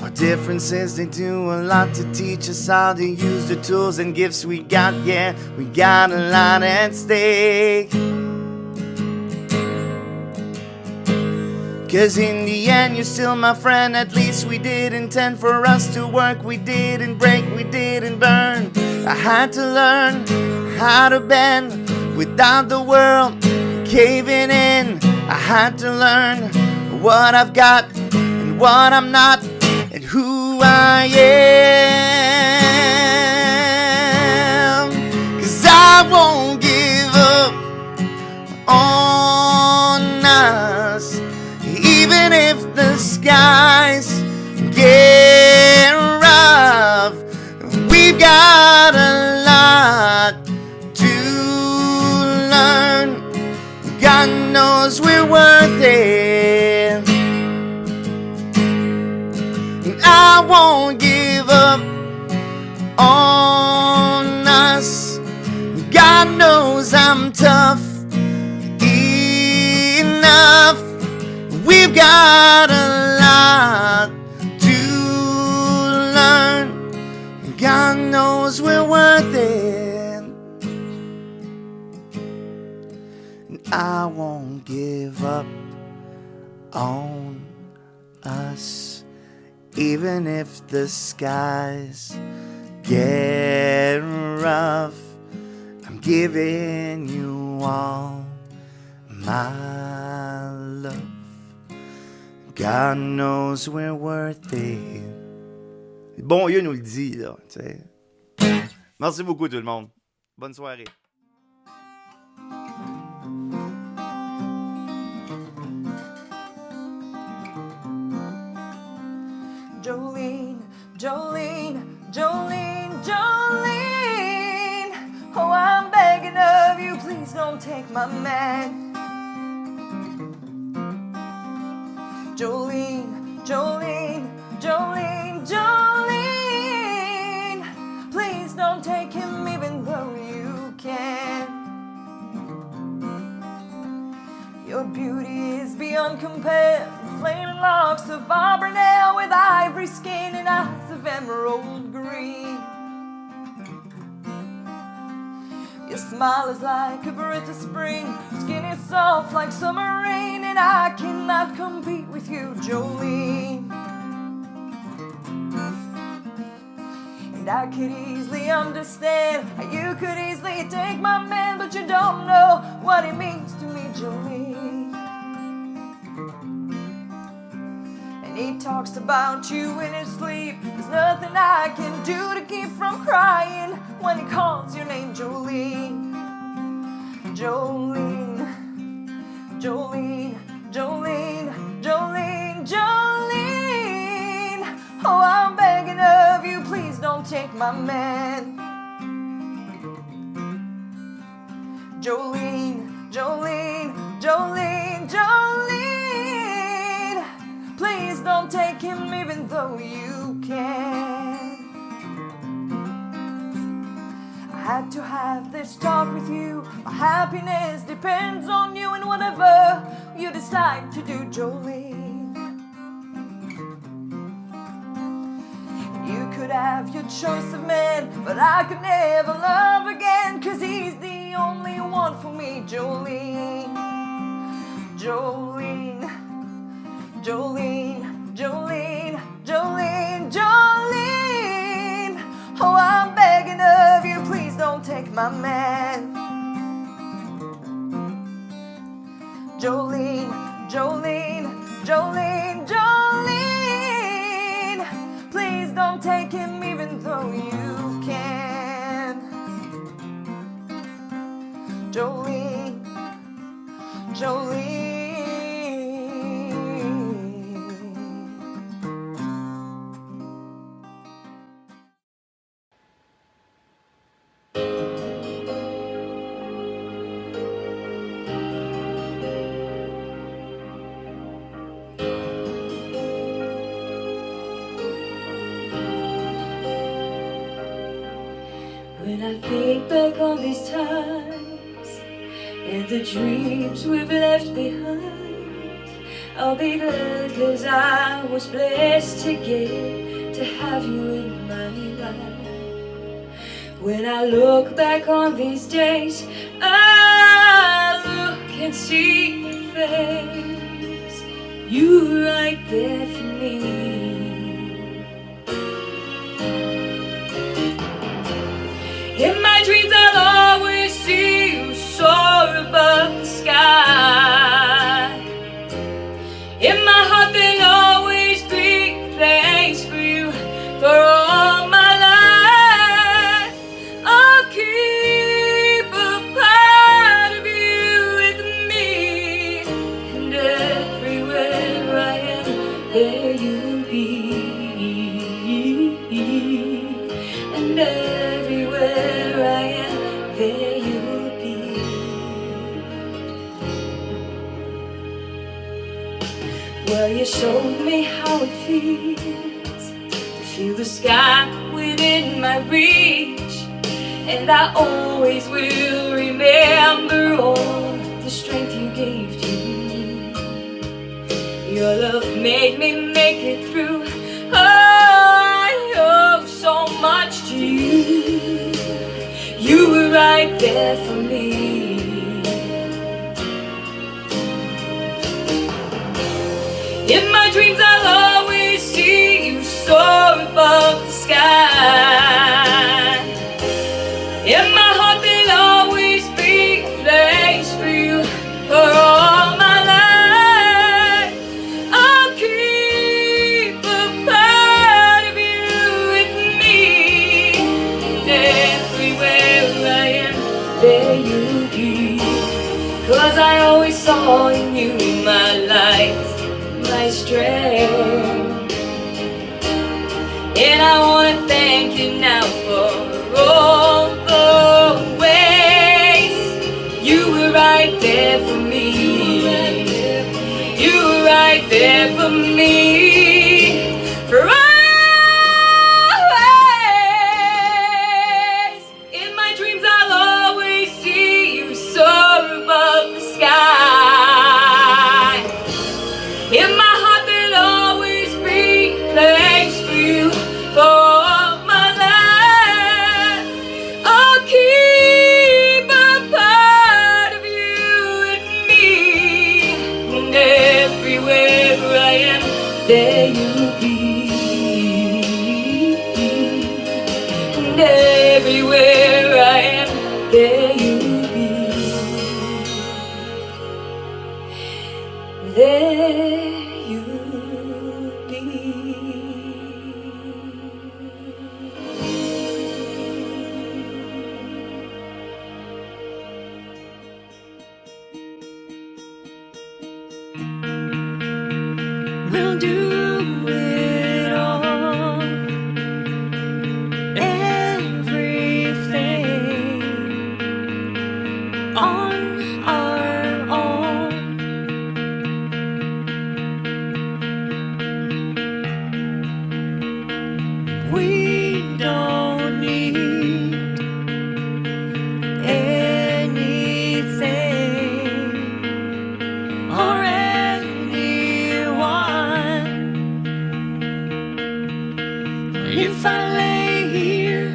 Our differences, they do a lot to teach us how to use the tools and gifts we got. Yeah, we got a lot at stake. 'Cause in the end, you're still my friend. At least we did intend for us to work. We didn't break, we didn't burn. I had to learn how to bend without the world caving in. I had to learn what I've got and what I'm not and who I am. 'Cause I won't give up on us. Even if the skies get rough, we've got a lot God knows I'm tough enough. We've got a lot to learn. God knows we're worth it. And I won't give up on us, even if the skies get rough. I'm giving you all my love. God knows we're worth it. Bon Dieu nous le dit, là, tu sais. Merci beaucoup tout le monde. Bonne soirée. Jolene, Jolene, Jolene, Jolene. Oh, I'm begging of you, please don't take my man. Jolene, Jolene, Jolene, Jolene. Please don't take him even though you can. Your beauty is beyond compare. Flaming locks of auburn hair with ivory skin and eyes of emerald green. Your smile is like a breath of spring. Your skin is soft like summer rain, and I cannot compete with you, Jolene. And I could easily understand how you could easily take my man, but you don't know what it means to me, Jolene. And he talks about you in his sleep. There's nothing I can do to keep from crying when he calls your name, Jolene. Jolene, Jolene, Jolene, Jolene, Jolene. Oh, I'm begging of you, please don't take my man. Jolene, Jolene, Jolene, Jolene. Please don't take him even though you can. I had to have this talk with you. My happiness depends on you and whatever you decide to do, Jolene. You could have your choice of men, but I could never love again, 'cause he's the only one for me, Jolene. Jolene, Jolene, Jolene, Jolene, Jolene. Oh, I'm begging of you, please don't take my man. Jolene, Jolene, Jolene, Jolene. Please don't take him even though you can. Jolene, Jolene. When I think back on these times and the dreams we've left behind, I'll be glad 'cause I was blessed to get to have you in my life. When I look back on these days, I look and see your face. You were right there for me. In my dreams I'll always see you soar above the sky. In my heart there'll always be a place for you for all my life. I'll keep a part of you with me, and everywhere I am, there you'll be. And everywhere I am, there you'll be. Well, you showed me how it feels to feel the sky within my reach, and I always will remember all the strength you gave to me. Your love made me make it through. I owe so much to you. You were right there for me. In my dreams I'll always see you soar above the sky. In my heart there'll always be a place for you for all my life. I'll keep a part of you with me. And everywhere I am, there you'll be. 'Cause I always saw in you my light, my strength. And I want to thank you now for all the ways you were right there for me. You were right there for me. For always. In my dreams I'll always see you soar above the sky. In my heart there'll always be a place for you for all my life. I'll keep a part of you with me. And everywhere I am, there you'll be. And everywhere I am, there you'll be. There you'll be. We'll do it all, everything on our own. We don't need anything or anyone. If I lay here,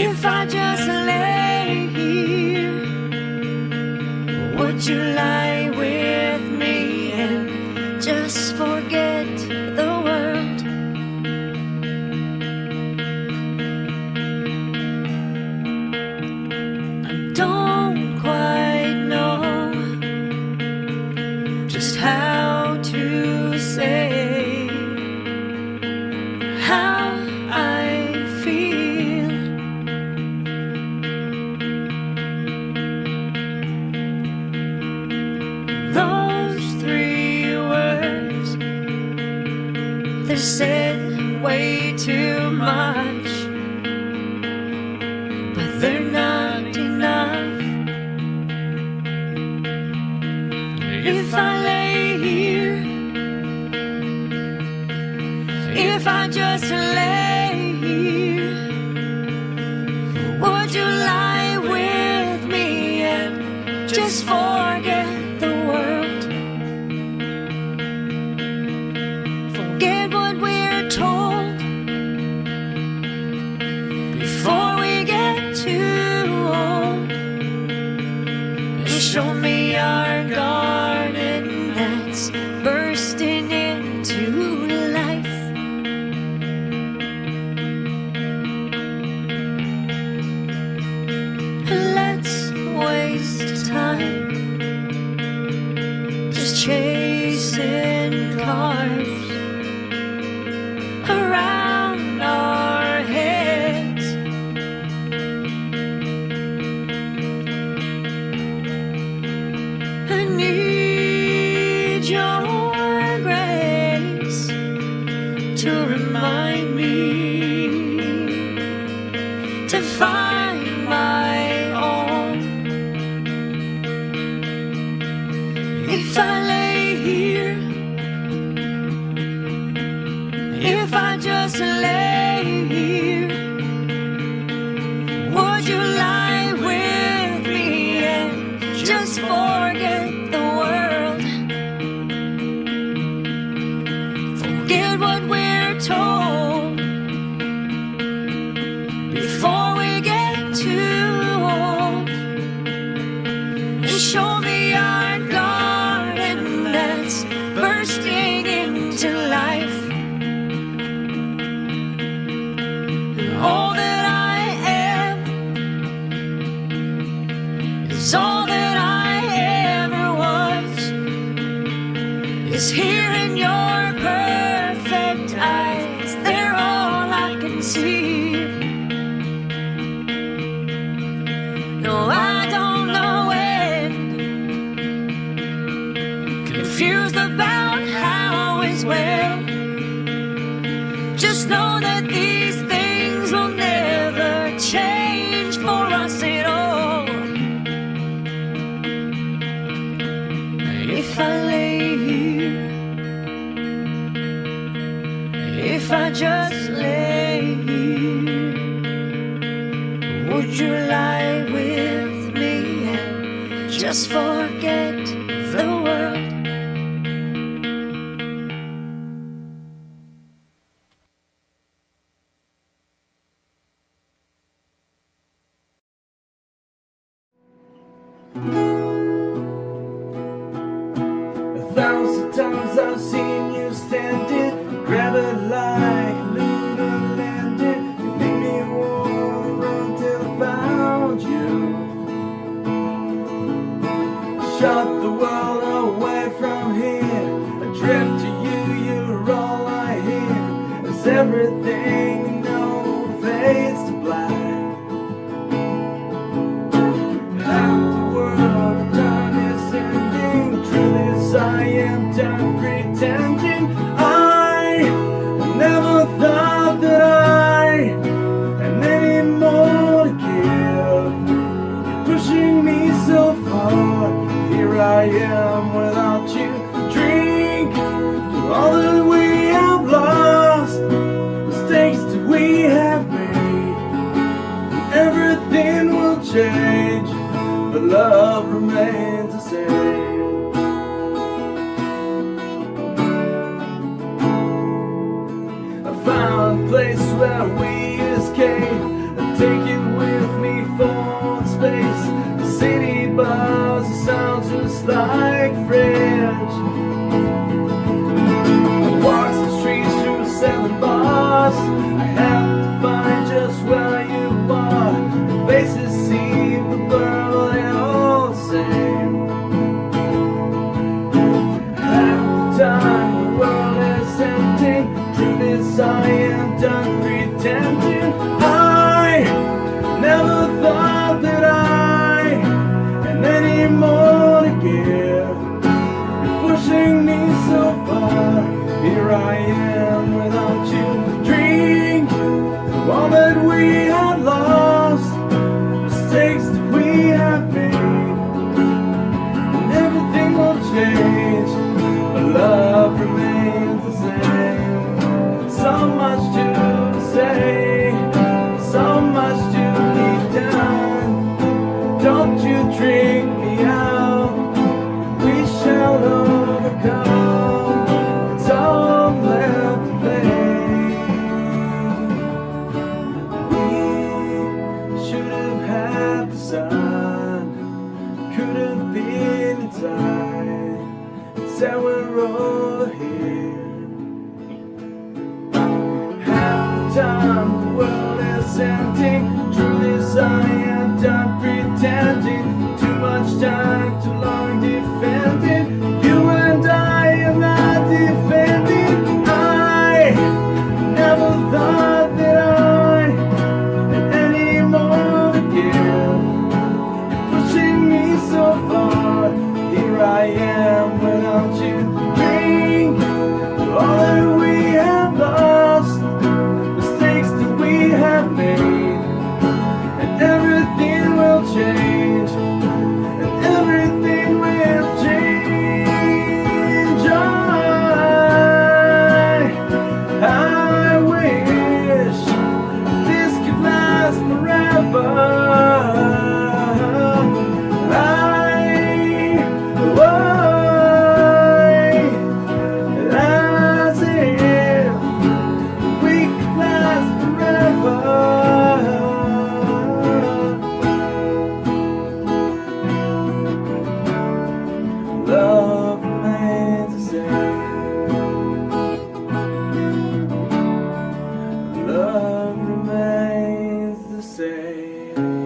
if I just lay here, would you lie with me and just forget the world? I don't quite know just how to say how I feel. Those 3 words, they're said way too much, but they're not enough. If I lay here, if I just lay here, would you lie with me and just forget the world? Forget what we're told before we get too old. And show me our garden that's bursting into life. Let's waste time just chasing cars around our heads. I need your grace to remind me to find my own. If I lay here, if I just lay here, just lay here? Would you lie with me and just forget the world? A thousand times I've seen you standing, grab it like lunar landing. You made me wanna run till I found you. Shut the world away from here, adrift to you, you're all I hear. As everything you know fades to black. Half the world done is ending. Truth is I am done pretending. I never thought that I had any more to give. You're pushing me so far. Here I am without you. Drink to all that we have lost, mistakes that we have made. Everything will change, but love remains the same. I found a place where we escape. I take it with me for space. The city buzz, it sounds just like French. I walk the streets through 7 bars. I have to find just where you are. The faces seem to blur, but they're all the same. Half the time the world is empty. Truth is I am done pretending. I never thought that I had any more to give. You're pushing me so far. Here I am without you. Drink all that we had lost, mistakes that we have made. And everything will change, but love remains the same. So much to say, so much to be done. Don't you drink me out, we shall overcome. It's all left to blame. We should have had the sun, could have been inside. Said we're over here. Half the time the world is empty. Truth is I am done pretending. Too much time, too long defending. You and I am not defending. I never thought that I had any more to give. You're pushing me so far. Here I am without you. Drink all that we have lost, mistakes that we have made. And everything will change, and everything will change. I wish this could last forever. As if we could last forever. Love remains the same. Love remains the same.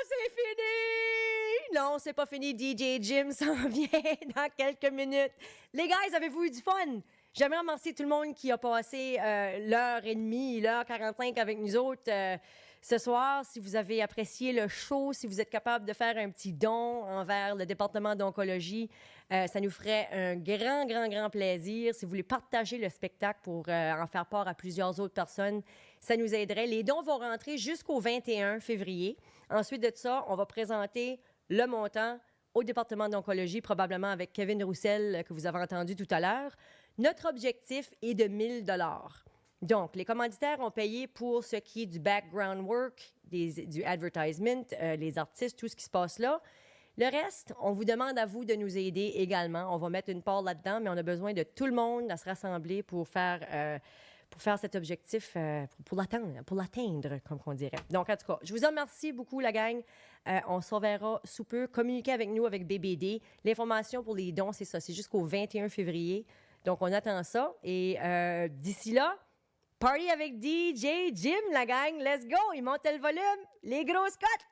c'est fini! Non, c'est pas fini. DJ Jim s'en vient dans quelques minutes. Les gars, avez-vous eu du fun? J'aimerais remercier tout le monde qui a passé l'heure et demie, l'heure 45 avec nous autres ce soir. Si vous avez apprécié le show, si vous êtes capable de faire un petit don envers le département d'oncologie, ça nous ferait un grand plaisir. Si vous voulez partager le spectacle pour en faire part à plusieurs autres personnes, ça nous aiderait. Les dons vont rentrer jusqu'au 21 février. Ensuite de ça, on va présenter le montant au département d'oncologie, probablement avec Kevin Roussel, que vous avez entendu tout à l'heure. Notre objectif est de 1 000 $. Donc, les commanditaires ont payé pour ce qui est du background work, du advertisement, les artistes, tout ce qui se passe là. Le reste, on vous demande à vous de nous aider également. On va mettre une part là-dedans, mais on a besoin de tout le monde à se rassembler pour faire cet objectif, pour l'atteindre, comme on dirait. Donc, en tout cas, je vous en remercie beaucoup, la gang. On se reverra sous peu. Communiquez avec nous, avec BBD. L'information pour les dons, c'est ça. C'est jusqu'au 21 février. Donc, on attend ça. Et d'ici là, party avec DJ Jim, la gang. Let's go! Il monte le volume. Les grosses cotes!